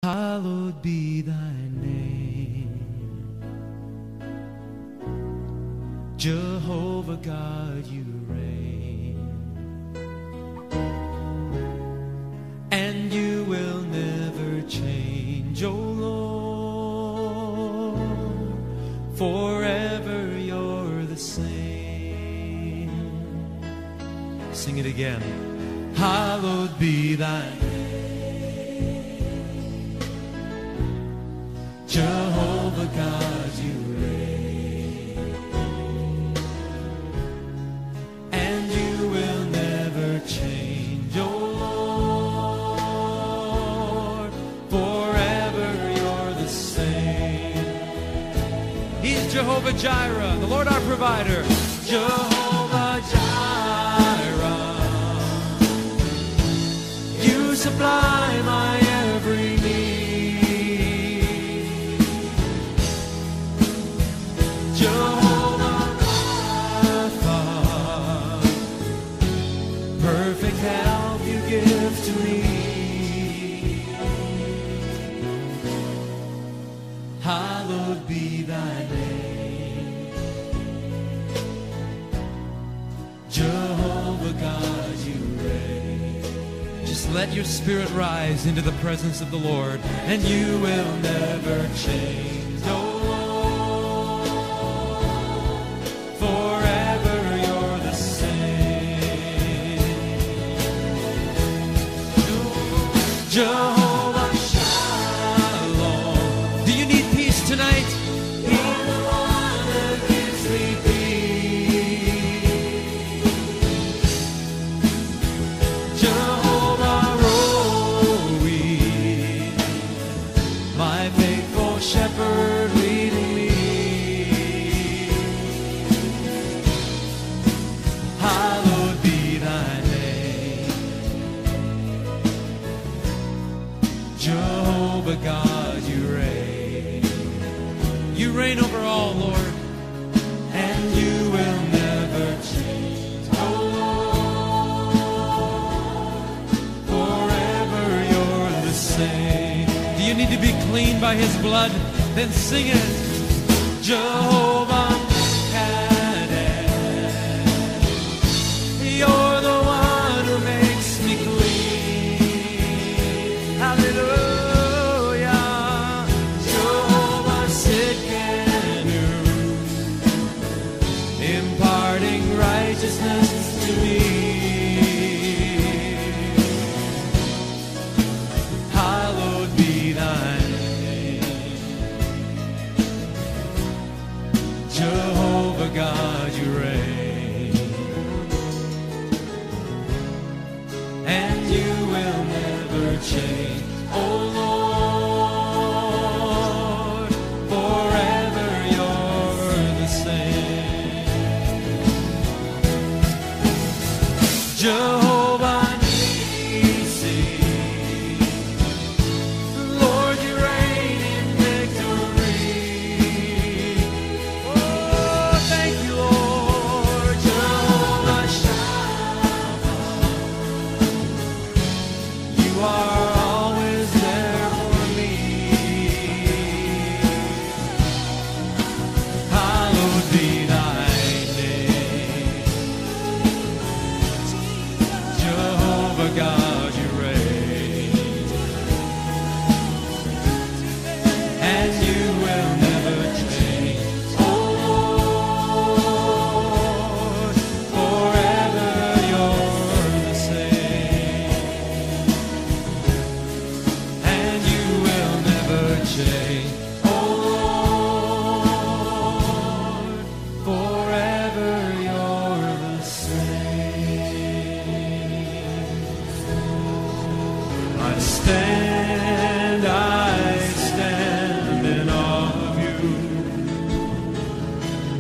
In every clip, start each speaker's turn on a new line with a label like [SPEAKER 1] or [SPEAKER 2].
[SPEAKER 1] Hallowed be thy name, Jehovah God, you reign, and you will never change, O Lord, forever you're the same. Sing it again. Hallowed be thy name, Jehovah God, you reign, and you will never change, O Lord, forever you're the same. He's Jehovah Jireh, the Lord our provider. Jehovah Jireh, you supply my every need. Jehovah Rapha, perfect help you give to me. Hallowed be thy name, Jehovah God, you reign. Just let your spirit rise into the presence of the Lord, and you will never change. Jehovah Shalom. Do you need peace tonight? He's the one that gives me peace. Jehovah Roi, my faithful shepherd leading me. Hallowed be thy name, Jehovah God, you reign. You reign over all, Lord, and you will never change, oh Lord, forever you're the same. Do you need to be cleaned by His blood? Then sing it. Jehovah Kadesh, you're the one who makes me clean. Hallelujah. Jehovah Sikkenu, imparting righteousness to me. Hallowed be thy name, Jehovah God, you reign, and you will never change, oh Lord, forever you're the same. Jehovah Nissi, Lord, you reign in victory. Oh, thank you, Lord. Jehovah Shammah, you are always there for me. Hallowed be thy name, Jehovah God, you reign, and you will never change, oh Lord, forever you're the same, and you will never change, oh Lord, forever you're the same. I stand in awe of you.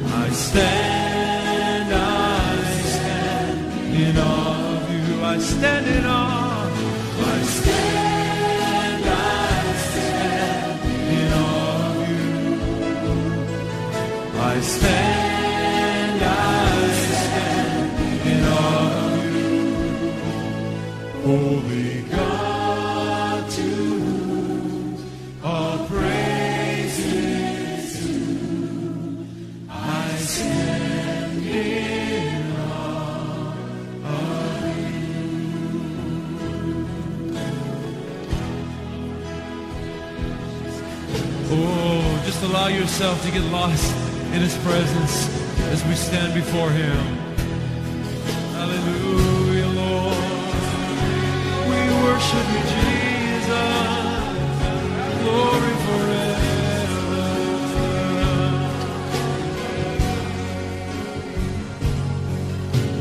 [SPEAKER 1] I stand in awe of you. I stand in awe. I stand in awe of you. I stand in awe of you. Holy God, to Just allow yourself to get lost in His presence as we stand before Him. Hallelujah, Lord. We worship you, Jesus. Glory forever.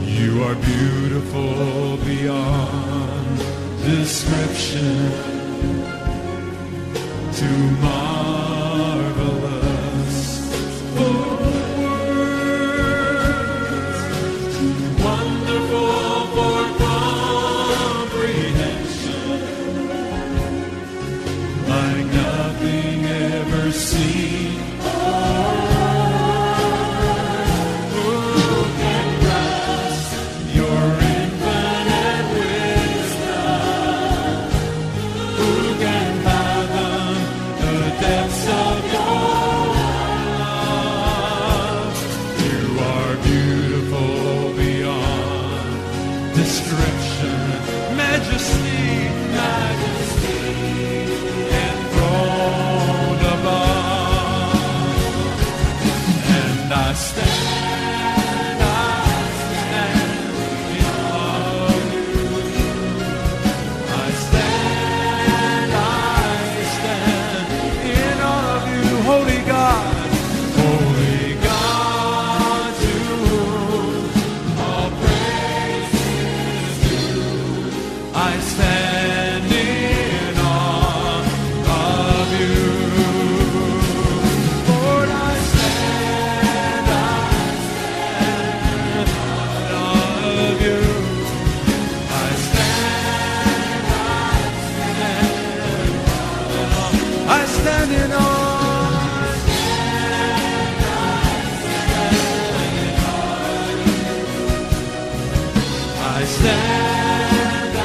[SPEAKER 1] You are beautiful beyond description, too marvelous for words, too wonderful for comprehension, like nothing ever seen or heard. Who can grasp your infinite wisdom? Who can fathom the depths of your love? You are beautiful beyond description, majesty, majesty, enthroned above. And I stand in awe of you. I stand in awe of you, holy God, to whom all praise is due. I stand in awe of you, Lord. I stand in awe of you. I stand in awe. I stand in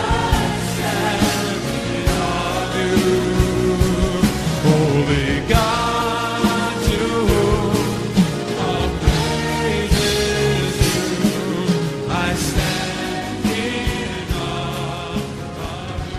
[SPEAKER 1] awe of you, holy God, to whom all praise is due. I stand in awe of you.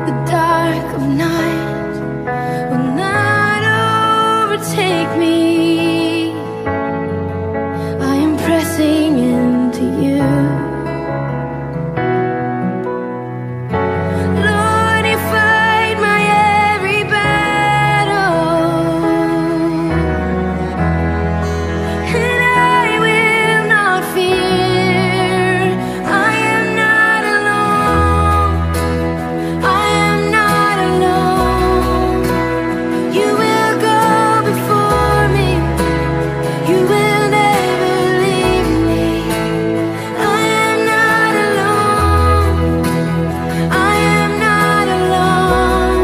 [SPEAKER 2] The dark of night will not overtake me. I am pressing into you. Lord, you fight my every battle, and I will not fear. I am not alone. I am not alone. You will go before me. You will never leave me. I am not alone. I am not alone.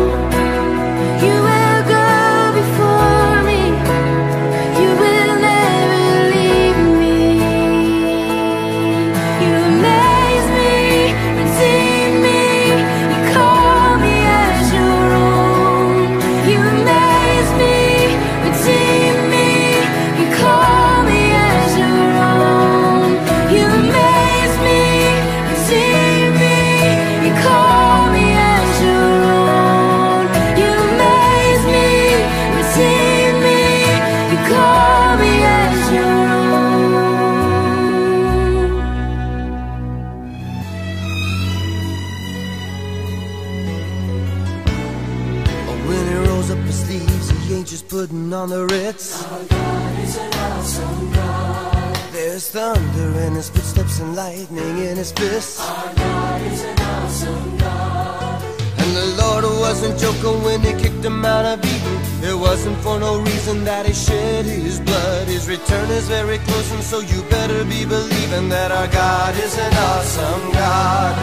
[SPEAKER 2] You will go before me. You will never leave me. You amaze me, redeem me. You call me as your own. You amaze me, redeem me. You call me as your own. You amaze me, redeem me. You call me as your own. You amaze me, redeem me. You call me as your own.
[SPEAKER 3] When he rolls up his sleeves, he ain't just putting on the Ritz.
[SPEAKER 4] Our God is an awesome God.
[SPEAKER 3] There's thunder in his footsteps and lightning in his fists.
[SPEAKER 4] Our God is an awesome God.
[SPEAKER 3] And the Lord wasn't joking when he kicked him out of Eden. It wasn't for no reason that he shed his blood. His return is very close, and so you better be believing that our God is an awesome God.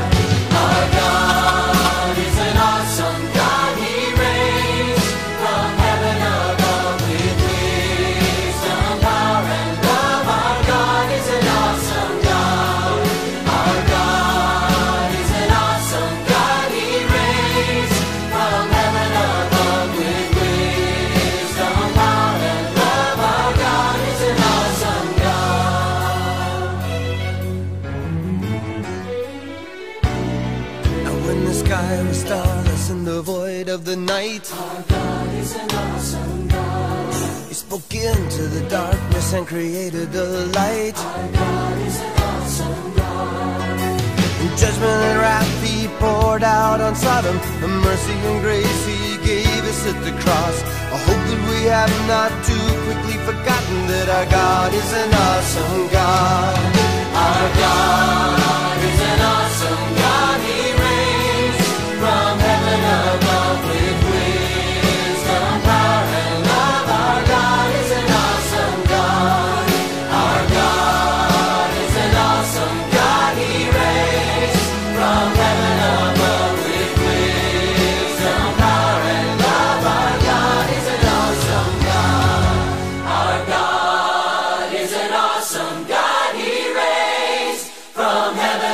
[SPEAKER 4] Our God is an awesome God. He reigns from heaven above with wisdom, power, and love. Our God is an awesome God. Our God is an awesome God. He reigns from heaven above with wisdom, power, and love. Our God is an awesome God.
[SPEAKER 3] And when the sky was starless in the void of the night,
[SPEAKER 4] Our God is an awesome God.
[SPEAKER 3] he spoke into the darkness and created the light.
[SPEAKER 4] Our God is an awesome God.
[SPEAKER 3] In judgment and wrath he poured out on Sodom. The mercy and grace he gave us at the cross. I hope that we have not too quickly forgotten that our God is an awesome God.
[SPEAKER 4] Our God is an awesome God. He reigns from heaven above with wisdom, power, and love. Our God is an awesome God. Our God is an awesome God. He reigns from heaven above with wisdom, power, and love. Our God is an awesome God. Our God is an awesome God. He reigns from heaven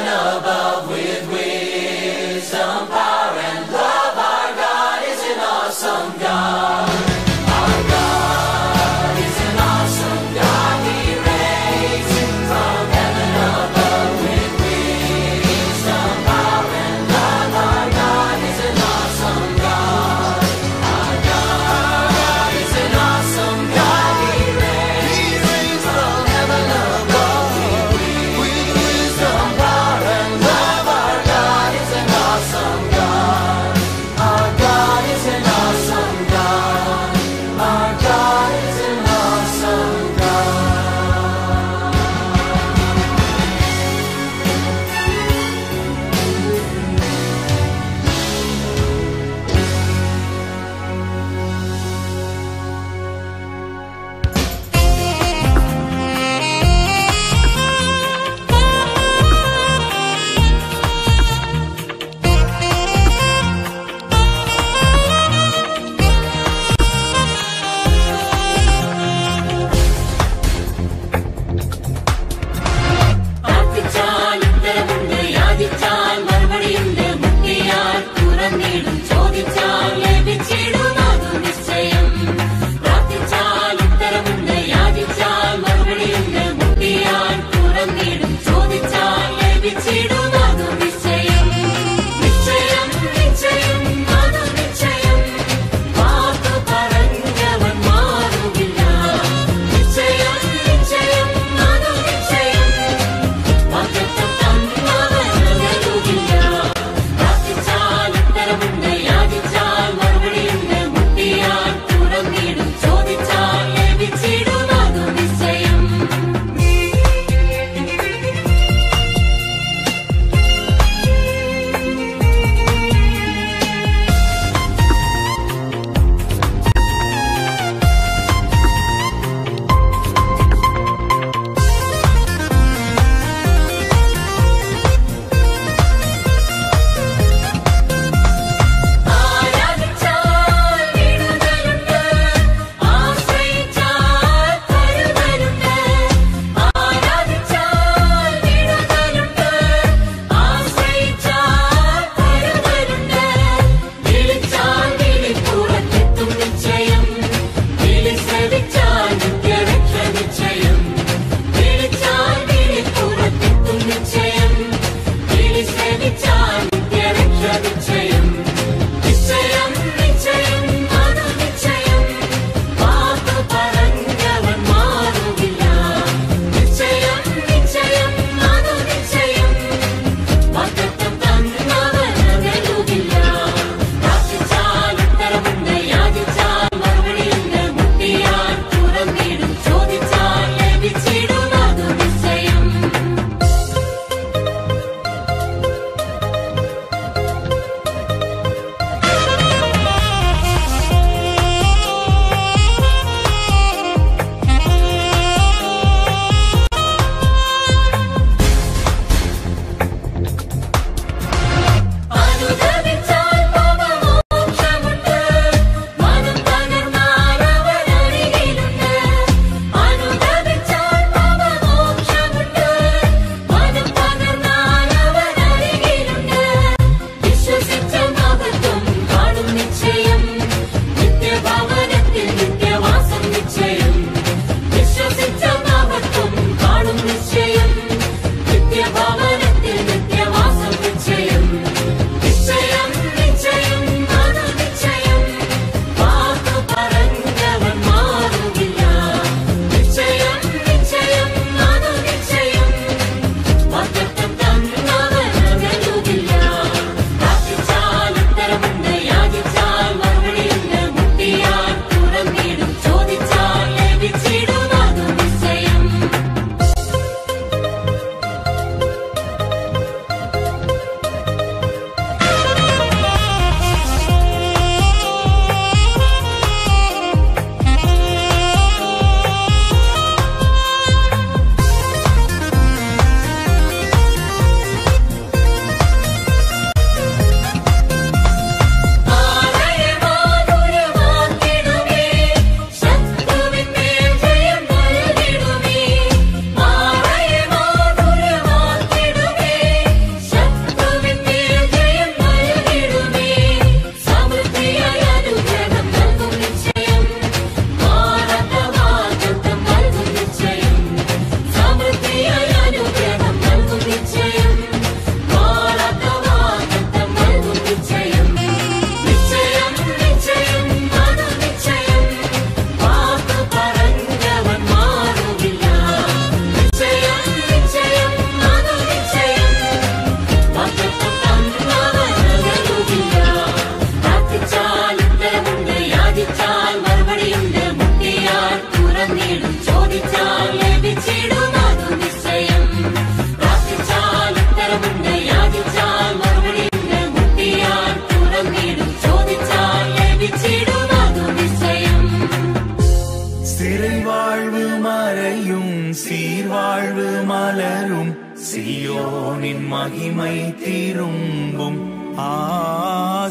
[SPEAKER 5] சீயோனின் மகிமை திரும்பும்.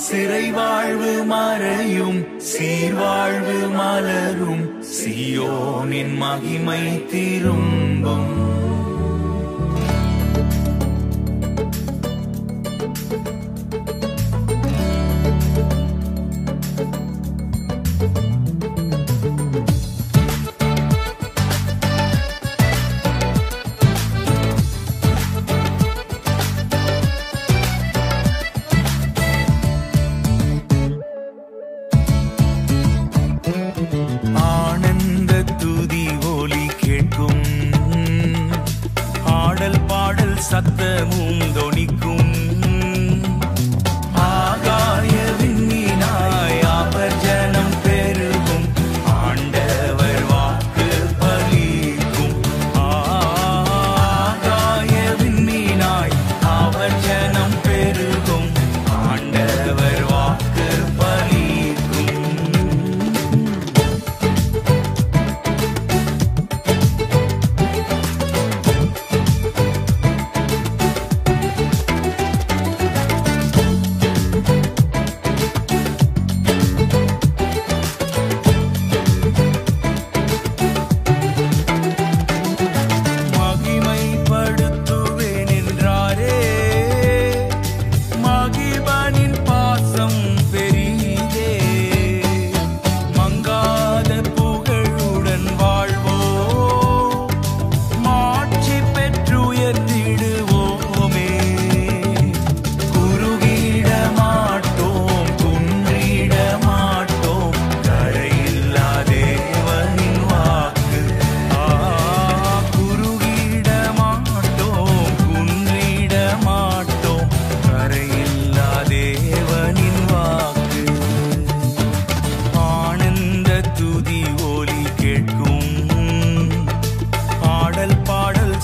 [SPEAKER 5] சிறை வாழ்வு மறையும், சீர்வாழ்வு மலரும், சீயோனின் மகிமை திரும்பும். சத்தமும் தொனிக்கும். ஆகாய விண்மீனாய் அவர் ஜனம் பெருகும், ஆண்டவர் வாக்கு பலிக்கும். ஆகாய விண்மீனாய் அவர் ஜனம் பெருகும், ஆண்டவர் வாக்கு பலிக்கும்.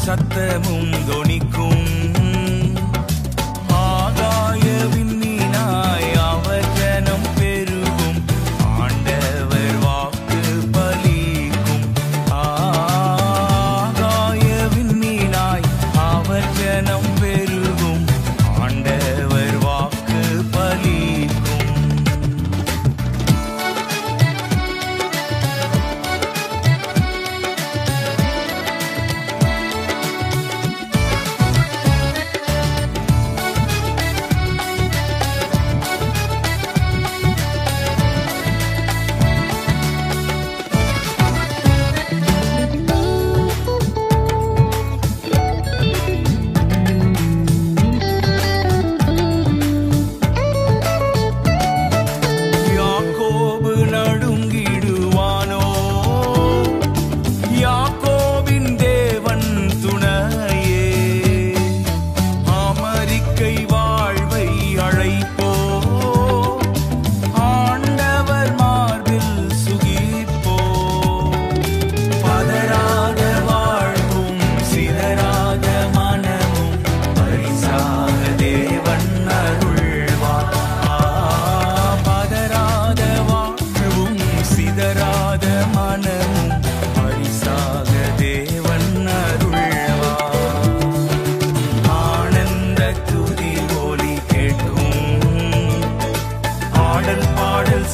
[SPEAKER 5] சத்தமும் தொனிக்கும். ஆகாய விண்மீனாய் அவர் ஜனம் பெருகும், ஆண்டவர் வாக்கு பலிக்கும். ஆகாய விண்மீனாய் அவர் ஜனம் பெருகும், ஆண்டவர் வாக்கு பலிக்கும்.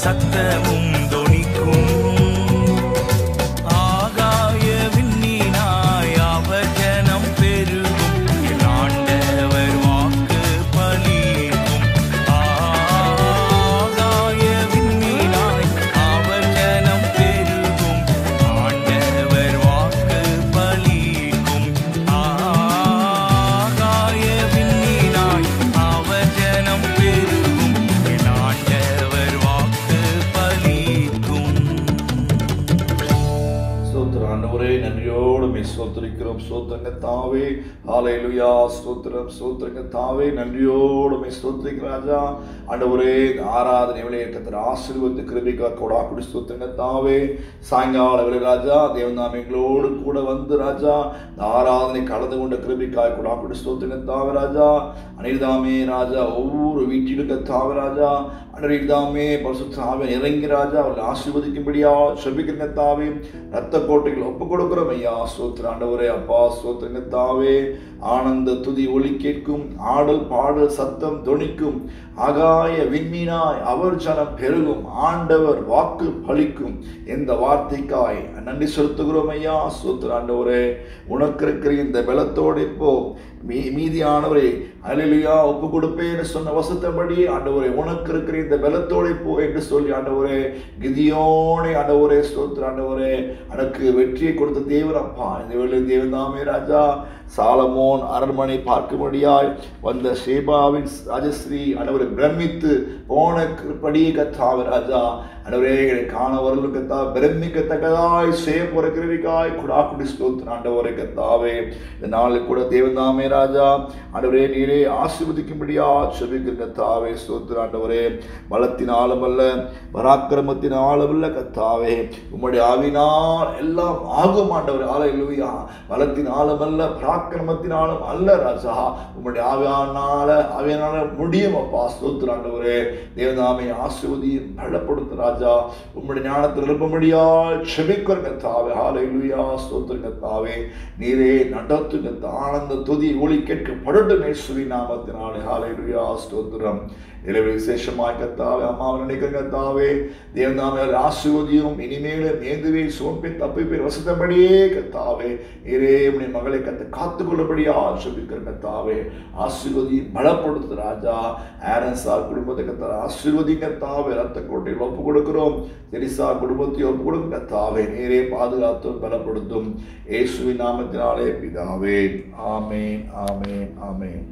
[SPEAKER 5] சத்தமும் தொனிக்கும். ஆகாய விண்மீனாய் அவர் ஜனம் பெருகும், ஆண்டவர் வாக்கு பலிக்கும். ஆகாய விண்மீனாய் அவர் ஜனம் பெருகும், ஆண்டவர் வாக்கு பலிக்கும். ஆகாய விண்மீனாய் அவர் ஜனம் பெருகும், ஆண்டவர் வாக்கு பலிக்கும்.
[SPEAKER 6] ஆண்டவரே நன்றியோடு ஸ்தோத்திரிக்கிறோம். ஸ்தோத்திரங்க தாவே, ஹல்லேலூயா. ஸ்தோத்திரம் ஸ்தோத்திரங்க தாவே, நன்றியோடு ஸ்தோத்திரிக்கிற ராஜா. ஆண்டவரே ஆராதனை வேளையை கர்த்தர் ஆசீர்வதித்து கிருபைக்காக கொடாக்குடி ஸ்தோத்திரங்க தாவே. சாயங்கால வேளை ராஜா தேவன் நாம எங்களோடு கூட வந்து ராஜா ஆராதனை கலந்து கொண்ட கிருபைக்காக கொடாக்குடி ஸ்தோத்திரங்க தாவே ராஜா. அனிதாமே ராஜா ஒவ்வொரு வீட்டிலும் கத்தாவே ராஜா அன்றைதாமே பரிசுத்தாவே இறங்கி ராஜா அவர்களை ஆசீர்வதிக்கும்படியா செபிக்கிறங்க தாவே. ரத்த கோட்டைகள் ஒப்பு கொடுக்கிறோம் ஐயா. ஸ்தோத்திரம் ஆண்டவரே. அப்பா ஸ்தோத்திரங்க தாவே. ஆனந்த துதி ஒலி கேட்கும், ஆடல் பாடல் சத்தம் தொனிக்கும், ஆகாய விண்மீனாய் அவர் ஜனம் பெருகும், ஆண்டவர் வாக்கு பலிக்கும். இந்த வார்த்தைக்காய் நன்றி செலுத்துகிறோம் ஐயா. ஸ்தோத்திரம் ஆண்டவரே. உனக்கு இருக்கிற இந்த பலத்தோடு இப்போ மீதியானவரை அல்லேலூயா ஒப்பு கொடுப்பேன்னு சொன்ன வசத்தபடி ஆண்டவரே உனக்கு இருக்கிற இந்த பலத்தோடு போ என்று சொல்லி ஆண்டவரே கிதியோனை ஆண்டவரே ஸ்தோத்திரம் ஆண்டவரே எனக்கு வெற்றியை கொடுத்த தேவன் அப்பா. இந்த வேளையில் தேவன் தாமே ராஜா சாலமோன் அரண்மனை பார்க்கும்படியாய் வந்த சேபாவின் ராஜஸ்ரீ ஆண்டவரை பிரமித்து போனபடியே கத்தாவே ராஜா ஆண்டவரே காண வரலும் கத்தா பிரமிக்கத்தக்கதாய் சேய பொறுக்கிறவிக்காய் குடாக்குடி ஸ்தோத்திரம் ஆண்டவரே கத்தாவே. இந்த நாளில் கூட தேவன் தாமே ராஜா ஆண்டவரே நீரே ஆசீர்வதிக்கும்படியா செபிக்கிற கத்தாவே ஸ்தோத்திரம் ஆண்டவரே. பலத்தினாலும் அல்ல பராக்கிரமத்தினாலும் அல்ல கத்தாவே உம்முடைய ஆவினால் எல்லாம் ஆகும் ஆண்டவரே. ஹல்லேலூயா. பலத்தினாலும் அல்ல பராக்கிரமத்தினாலும் அல்ல ராஜா உம்முடைய ஆவியானால முடியும் அப்பா. ஸ்தோத்திரம் ஆண்டவரே. தேவனாமே ஆசீர்வதி பலப்படுத்த ராஜா உம்முடைய ஞானத்தில் இருப்பபடியா செபிக்கிற கத்தாவே. ஹல்லேலூயா. ஸ்தோத்திரம் கத்தாவே. நீரே நடத்துங்க. ஆனந்த துதி ஒலி கேட்கப்படட்டும் இயேசுவின் நாமத்தினாலே. ஹல்லேலூயா. ஸ்தோத்திரம். எனவே விசேஷமாய் கத்தாவே அம்மாவை நினைக்கிற கத்தாவே தேவனாமே ஆசீர்வதியும். இனிமேலும் மேதுவே சோம்பின் தப்பிப்பேர் வசத்தபடியே கத்தாவே நீரே உடைய மகளை காத்து கொள்ளபடியா செபிக்கிற கத்தாவே. ஆசீர்வதி பலப்படுத்து ராஜா. ஆரன் சார் குடும்பத்தை கத்தாவே ஆசீர்வதி கத்தாவே. ரத்த கோட்டையில் ஒப்பு கொடுக்கிறோம். தெரிசா குடும்பத்தை ஒப்பு கொடுக்கும் கத்தாவே. நீரே பாதுகாத்தும் பலப்படுத்தும் இயேசுவின் நாமத்தினாலே பிதாவே. ஆமென் ஆமென் ஆமென்.